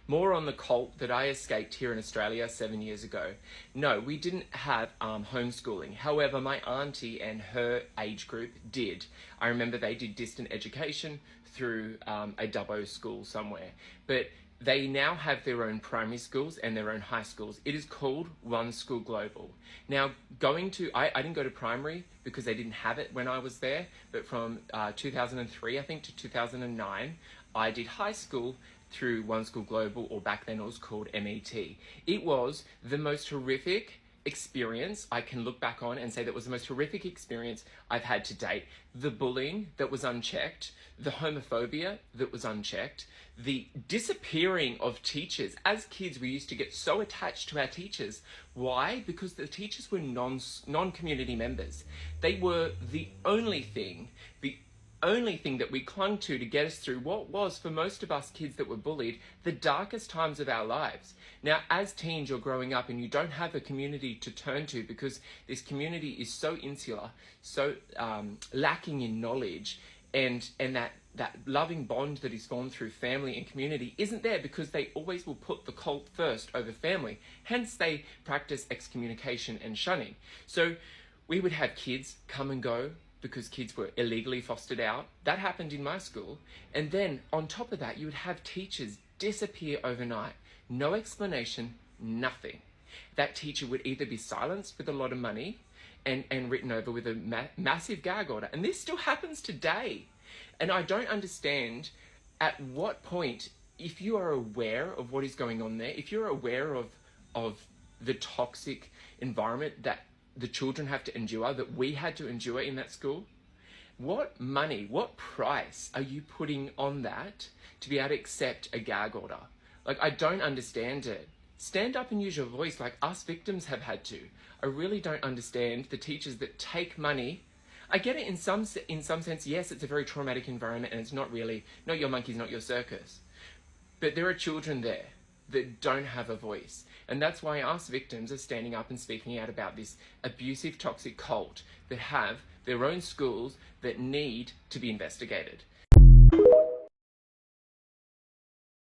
more on the cult that I escaped here in Australia 7 years ago. No, we didn't have homeschooling. However, my auntie and her age group did. I remember they did distant education through a dubbo school somewhere. But they now have their own primary schools and their own high schools. It is called One School Global. Now, I didn't go to primary because they didn't have it when I was there, but from 2003, I think, to 2009, I did high school through One School Global, or back then it was called MET. It was the most horrific experience I can look back on and say that was the most horrific experience I've had to date. The bullying that was unchecked, the homophobia that was unchecked, the disappearing of teachers. As kids, we used to get so attached to our teachers. Why? Because the teachers were non-community members. They were the only thing that we clung to get us through what was, for most of us kids that were bullied, the darkest times of our lives. Now, as teens, you're growing up and you don't have a community to turn to because this community is so insular, so lacking in knowledge, and that loving bond that is formed through family and community isn't there because they always will put the cult first over family. Hence, they practice excommunication and shunning. So we would have kids come and go because kids were illegally fostered out. That happened in my school. And then on top of that, you would have teachers disappear overnight. No explanation, nothing. That teacher would either be silenced with a lot of money and written over with a massive gag order. And this still happens today. And I don't understand at what point, if you are aware of what is going on there, if you're aware of the toxic environment that the children have to endure, that we had to endure in that school, what money, what price are you putting on that to be able to accept a gag order? Like, I don't understand it. Stand up and use your voice like us victims have had to. I really don't understand the teachers that take money. I get it in some sense, yes, it's a very traumatic environment and it's not really, not your monkey's not your circus. But there are children there that don't have a voice. And that's why us victims are standing up and speaking out about this abusive, toxic cult that have their own schools that need to be investigated.